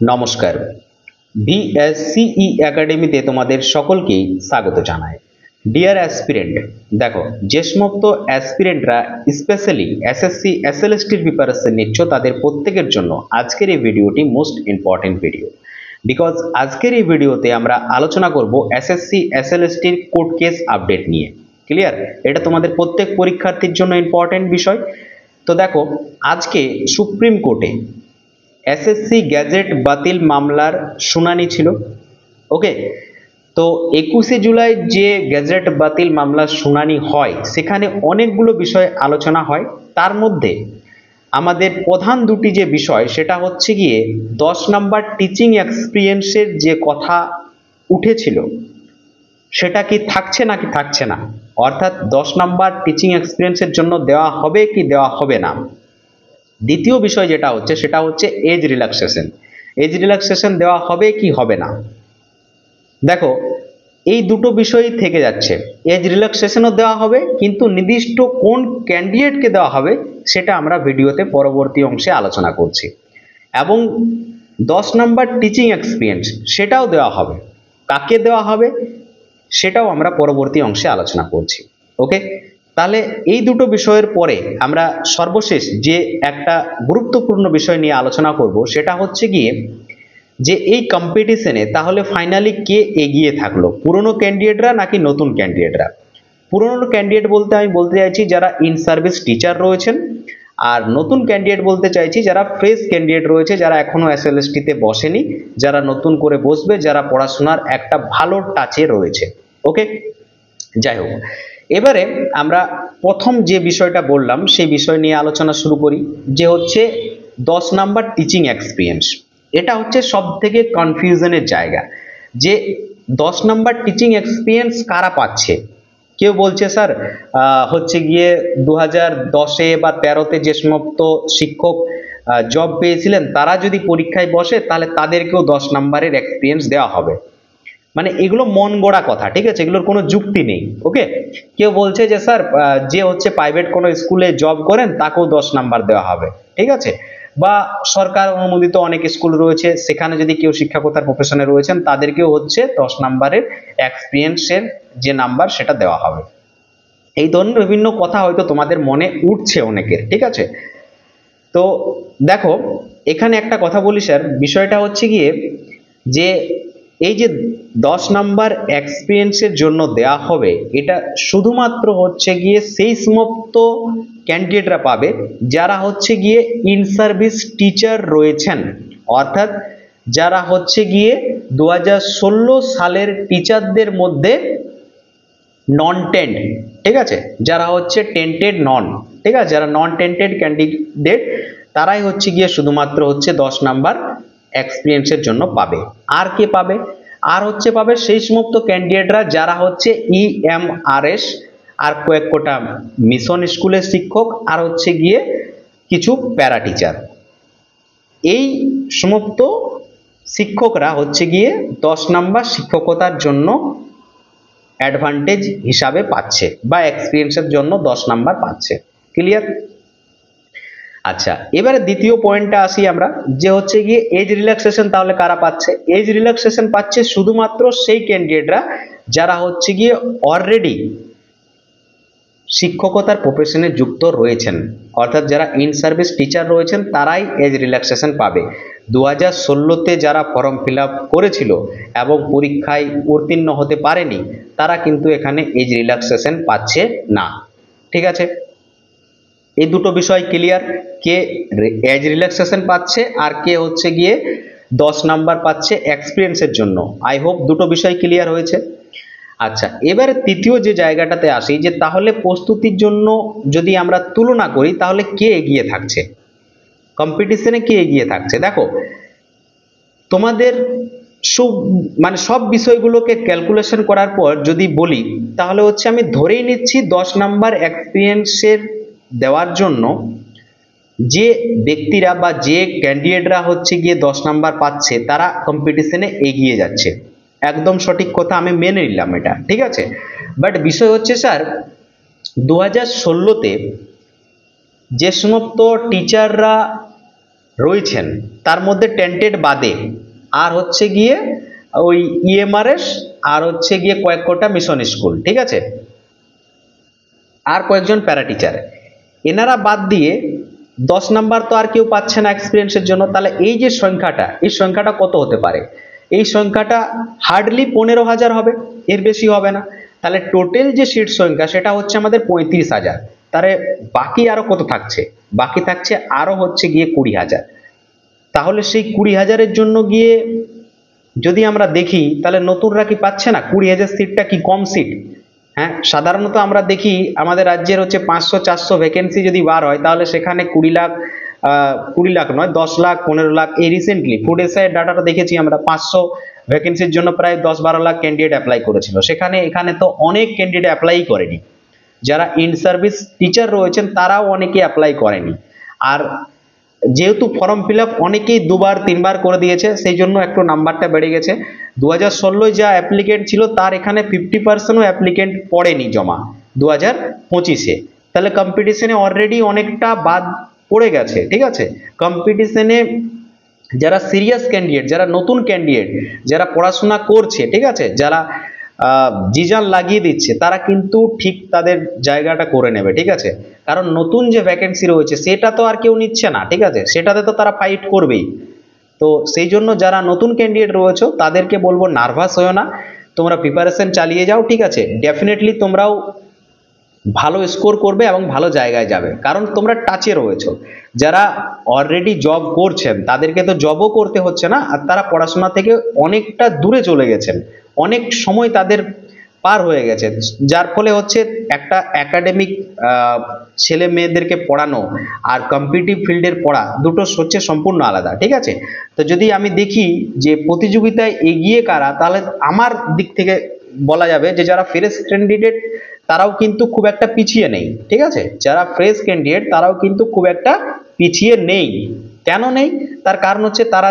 নমস্কার। ভিএসসিই একাডেমিতে তোমাদের সকলকেই স্বাগত জানাই। ডিয়ার অ্যাসপিরেন্ট, দেখো যে সমস্ত অ্যাসপিরেন্টরা স্পেশালি এসএসসি এসএলএসটির প্রিপারেশন নিচ্ছ তাদের প্রত্যেকের জন্য আজকের এই ভিডিওটি মোস্ট ইম্পর্টেন্ট ভিডিও। বিকজ আজকের এই ভিডিওতে আমরা আলোচনা করব এসএসসি এসএলএসটির কোর্ট কেস আপডেট নিয়ে। ক্লিয়ার? এটা তোমাদের প্রত্যেক পরীক্ষার্থীর জন্য ইম্পর্টেন্ট বিষয়। তো দেখো, আজকে সুপ্রিম কোর্টে এসএসসি গ্যাজেট বাতিল মামলার শুনানি ছিল। ওকে, তো 21শে জুলাই যে গ্যাজেট বাতিল মামলার শুনানি হয় সেখানে অনেকগুলো বিষয় আলোচনা হয়। তার মধ্যে আমাদের প্রধান দুটি যে বিষয় সেটা হচ্ছে গিয়ে 10 নাম্বার টিচিং এক্সপিরিয়েন্সের যে কথা উঠেছিল সেটা কি থাকছে নাকি থাকছে না, অর্থাৎ 10 নাম্বার টিচিং এক্সপিরিয়েন্সের জন্য দেওয়া হবে কি দেওয়া হবে না। দ্বিতীয় বিষয় যেটা হচ্ছে সেটা হচ্ছে এজ রিল্যাক্সেশন। এজ রিল্যাক্সেশন দেওয়া হবে কি হবে না। দেখো, এই দুটো বিষয়ই থেকে যাচ্ছে। এজ রিল্যাক্সেশনও দেওয়া হবে, কিন্তু নির্দিষ্ট কোন ক্যান্ডিডেটকে দেওয়া হবে সেটা আমরা ভিডিওতে পরবর্তী অংশে আলোচনা করছি। এবং 10 নাম্বার টিচিং এক্সপিরিয়েন্স সেটাও দেওয়া হবে, কাকে দেওয়া হবে সেটাও আমরা পরবর্তী অংশে আলোচনা করছি। ওকে, তাহলে এই দুটো বিষয়ের পরে আমরা সর্বশেষ যে একটা গুরুত্বপূর্ণ বিষয় নিয়ে আলোচনা করব সেটা হচ্ছে গিয়ে যে এই কম্পিটিশনে তাহলে ফাইনালি কে এগিয়ে থাকলো, পুরনো ক্যান্ডিডেটরা নাকি নতুন ক্যান্ডিডেটরা। পুরনো ক্যান্ডিডেট বলতে আমি বলতে চাইছি যারা ইন সার্ভিস টিচার রয়েছেন, আর নতুন ক্যান্ডিডেট বলতে চাইছি যারা ফ্রেশ ক্যান্ডিডেট রয়েছে, যারা এখনো এসএলএসটিতে বসেনি, যারা নতুন করে বসবে, যারা পড়াশোনার একটা ভালো টাচে রয়েছে। ওকে, যাই হোক, এবারে আমরা প্রথম যে বিষয়টা বললাম সেই বিষয় নিয়ে আলোচনা শুরু করি, যে হচ্ছে 10 নাম্বার টিচিং এক্সপিরিয়েন্স। এটা হচ্ছে সব থেকে কনফিউশনের জায়গা, যে 10 নাম্বার টিচিং এক্সপিরিয়েন্স কারা পাচ্ছে। কেউ বলছে স্যার হচ্ছে গিয়ে 2010-এ বা 13-তে যে সমস্ত শিক্ষক জব পেয়েছিলেন তারা যদি পরীক্ষায় বসে তাহলে তাদেরকেও 10 নাম্বারের এক্সপিরিয়েন্স দেওয়া হবে। মানে এগুলো মন গড়া কথা, ঠিক আছে, এগুলোর কোনো যুক্তি নেই। ওকে, কেউ বলছে যে স্যার যে হচ্ছে প্রাইভেট কোনো স্কুলে জব করেন তাকেও 10 নাম্বার দেওয়া হবে, ঠিক আছে, বা সরকার অনুমোদিত অনেক স্কুল রয়েছে সেখানে যদি কেউ শিক্ষকতার প্রফেশনে রয়েছেন তাদেরকেও হচ্ছে 10 নাম্বারের এক্সপিরিয়েন্সের যে নাম্বার সেটা দেওয়া হবে। এই ধরনের বিভিন্ন কথা হয়তো তোমাদের মনে উঠছে অনেকের, ঠিক আছে। তো দেখো, এখানে একটা কথা বলি স্যার, বিষয়টা হচ্ছে গিয়ে যে এই যে 10 নাম্বার এক্সপিরিয়েন্সের জন্য দেয়া হবে এটা শুধুমাত্র হচ্ছে গিয়ে সেই সমস্ত ক্যান্ডিডেটরা পাবে যারা হচ্ছে গিয়ে ইন সার্ভিস টিচার রয়েছেন, অর্থাৎ যারা হচ্ছে গিয়ে 2016 সালের টিচারদের মধ্যে নন টেন্ট, ঠিক আছে, যারা হচ্ছে টেন্টেড নন, ঠিক আছে, যারা নন টেন্টেড ক্যান্ডিডেট তারাই হচ্ছে গিয়ে শুধুমাত্র হচ্ছে 10 নাম্বার এক্সপিরিয়েন্সের জন্য পাবে। আর কে পাবে? আর হচ্ছে পাবে সেই সমস্ত ক্যান্ডিডেটরা যারা হচ্ছে ইএমআরএস, আর কয়েক কোটা মিশন স্কুলের শিক্ষক, আর হচ্ছে গিয়ে কিছু প্যারা টিচার। এই সমস্ত শিক্ষকরা হচ্ছে গিয়ে 10 নাম্বার শিক্ষকতার জন্য অ্যাডভান্টেজ হিসাবে পাচ্ছে বা এক্সপিরিয়েন্সের জন্য 10 নাম্বার পাচ্ছে। ক্লিয়ার? আচ্ছা, এবারে দ্বিতীয় পয়েন্টটা আসি আমরা, যে হচ্ছে গিয়ে এজ রিল্যাক্সেশন তাহলে কারা পাচ্ছে। এজ রিল্যাক্সেশন পাচ্ছে শুধুমাত্র সেই ক্যান্ডিডেটরা যারা হচ্ছে গিয়ে অলরেডি শিক্ষকতার প্রফেশনে যুক্ত রয়েছেন, অর্থাৎ যারা ইন সার্ভিস টিচার রয়েছেন তারাই এজ রিল্যাক্সেশন পাবে। 2016-তে যারা ফর্ম ফিল আপ করেছিল এবং পরীক্ষায় উত্তীর্ণ হতে পারেনি তারা কিন্তু এখানে এজ রিল্যাক্সেশন পাচ্ছে না, ঠিক আছে। এই দুটো বিষয় ক্লিয়ার, কে এজ রিল্যাক্সেশন পাচ্ছে আর কে হচ্ছে গিয়ে 10 নাম্বার পাচ্ছে এক্সপিরিয়েন্সের জন্য। আই হোপ দুটো বিষয় ক্লিয়ার হয়েছে। আচ্ছা, এবারে তৃতীয় যে জায়গাটাতে আসি, যে তাহলে প্রস্তুতির জন্য যদি আমরা তুলনা করি তাহলে কে এগিয়ে থাকছে, কম্পিটিশনে কে এগিয়ে থাকছে। দেখো, তোমাদের মানে সব বিষয়গুলোকে ক্যালকুলেশন করার পর যদি বলি তাহলে হচ্ছে আমি ধরেই নিচ্ছি 10 নাম্বার এক্সপিরিয়েন্সের দেওয়ার জন্য যে ব্যক্তিরা বা যে ক্যান্ডিডেটরা হচ্ছে গিয়ে 10 নাম্বার পাচ্ছে তারা কম্পিটিশনে এগিয়ে যাচ্ছে। একদম সঠিক কথা, আমি মেনে নিলাম এটা, ঠিক আছে। বাট বিষয় হচ্ছে স্যার 2016-তে যে সমস্ত টিচাররা রয়েছেন তার মধ্যে টেন্টেড বাদে আর হচ্ছে গিয়ে ওই ইএমআরএস আর হচ্ছে গিয়ে কয়েক কটা মিশন স্কুল, ঠিক আছে, আর কয়েকজন প্যারা টিচার, এনারা বাদ দিয়ে 10 নাম্বার তো আর কেউ পাচ্ছে না এক্সপিরিয়েন্সের জন্য। তাহলে এই যে সংখ্যাটা, এই সংখ্যাটা কত হতে পারে? এই সংখ্যাটা হার্ডলি 15,000 হবে, এর বেশি হবে না। তাহলে টোটাল যে সিট সংখ্যা সেটা হচ্ছে আমাদের 35,000। তাহলে বাকি আরো কত থাকছে? বাকি থাকছে আরো হচ্ছে গিয়ে 20,000। তাহলে সেই 20,000-এর জন্য গিয়ে যদি আমরা দেখি তাহলে নতুনরা কি পাচ্ছে না? 20,000 সিটটা কি কম সিট? হ্যাঁ, সাধারণত আমরা দেখি আমাদের রাজ্যের হচ্ছে 500-400 ভ্যাকেন্সি যদি বার হয় তাহলে সেখানে 20 লাখ, 20 লাখ নয়, 10 লাখ, 15 লাখ, এই রিসেন্টলি ফুড এসআইয়ের ডাটাটা দেখেছি আমরা, 500 ভ্যাকেন্সির জন্য প্রায় 10-12 লাখ ক্যান্ডিডেট অ্যাপ্লাই করেছিল। সেখানে এখানে তো অনেক ক্যান্ডিডেট অ্যাপ্লাই করেনি, যারা ইন সার্ভিস টিচার রয়েছেন তারাও অনেকে অ্যাপ্লাই করেনি। আর যেহেতু ফর্ম ফিল আপ অনেকেই 2বার 3বার করে দিয়েছে, সেই জন্য একটু নাম্বারটা বেড়ে গেছে। 2016 যা অ্যাপ্লিকেন্ট ছিল তার এখানে 50%ও অ্যাপ্লিকেন্ট পড়েনি জমা 2025-এ। তাহলে কম্পিটিশনে অলরেডি অনেকটা বাদ পড়ে গেছে, ঠিক আছে। কম্পিটিশনে যারা সিরিয়াস ক্যান্ডিডেট, যারা নতুন ক্যান্ডিডেট, যারা পড়াশোনা করছে, ঠিক আছে, যারা জিজান লাগিয়ে দিচ্ছে, তারা কিন্তু ঠিক তাদের জায়গাটা করে নেবে, ঠিক আছে। কারণ নতুন যে ভ্যাকেন্সি রয়েছে সেটা তো আর কেউ নিচ্ছে না, ঠিক আছে, সেটাতে তো তারা ফাইট করবেই। তো সেই জন্য যারা নতুন ক্যান্ডিডেট রয়েছে তাদেরকে বলবো নার্ভাস হয়েও না, তোমরা প্রিপারেশন চালিয়ে যাও, ঠিক আছে। ডেফিনেটলি তোমরাও ভালো স্কোর করবে এবং ভালো জায়গায় যাবে, কারণ তোমরা টাচে রয়েছো। যারা অলরেডি জব করছেন তাদেরকে তো জবও করতে হচ্ছে না, আর তারা পড়াশোনা থেকে অনেকটা দূরে চলে গেছেন, অনেক সময় তাদের পার হয়ে গেছে, যার ফলে হচ্ছে একটা একাডেমিক ছেলে মেয়েদেরকে পড়ানো আর কম্পিটিটিভ ফিল্ডের পড়া দুটো হচ্ছে সম্পূর্ণ আলাদা, ঠিক আছে। তো যদি আমি দেখি যে প্রতিযোগিতায় এগিয়ে কারা, তাহলে আমার দিক থেকে বলা যাবে যে যারা ফ্রেশ ক্যান্ডিডেট তারাও কিন্তু খুব একটা পিছিয়ে নেই, ঠিক আছে। যারা ফ্রেশ ক্যান্ডিডেট তারাও কিন্তু খুব একটা পিছিয়ে নেই। কেন নেই? তার কারণ হচ্ছে তারা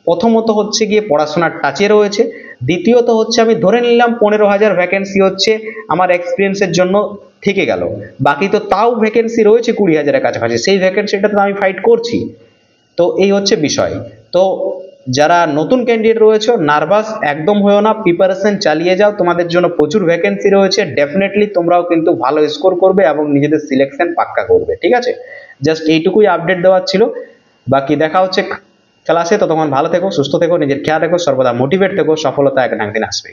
প্রথমত হচ্ছে গিয়ে পড়াশোনার টাচে রয়েছে, দ্বিতীয়ত হচ্ছে আমি ধরে নিলাম 15,000 ভ্যাকেন্সি হচ্ছে আমার এক্সপিরিয়েন্সের জন্য থেকে গেল, বাকি তো তাও ভ্যাকেন্সি রয়েছে 20,000-এর কাছাকাছি, সেই ভ্যাকেন্সিটাতে আমি ফাইট করছি। তো এই হচ্ছে বিষয়। তো যারা নতুন ক্যান্ডিডেট রয়েছে নার্ভাস একদম হয়েও না, প্রিপারেশন চালিয়ে যাও, তোমাদের জন্য প্রচুর ভ্যাকেন্সি রয়েছে, ডেফিনেটলি তোমরাও কিন্তু ভালো স্কোর করবে এবং নিজেদের সিলেকশন পাক্কা করবে, ঠিক আছে। জাস্ট এইটুকুই আপডেট দেওয়ার ছিল। বাকি দেখা হচ্ছে ক্লাসে, ততক্ষণ ভালো থেকো, সুস্থ থেকো, নিজের খেয়াল রেখো, সর্বদা মোটিভেট থেকো, সফলতা এক না একদিন আসবে।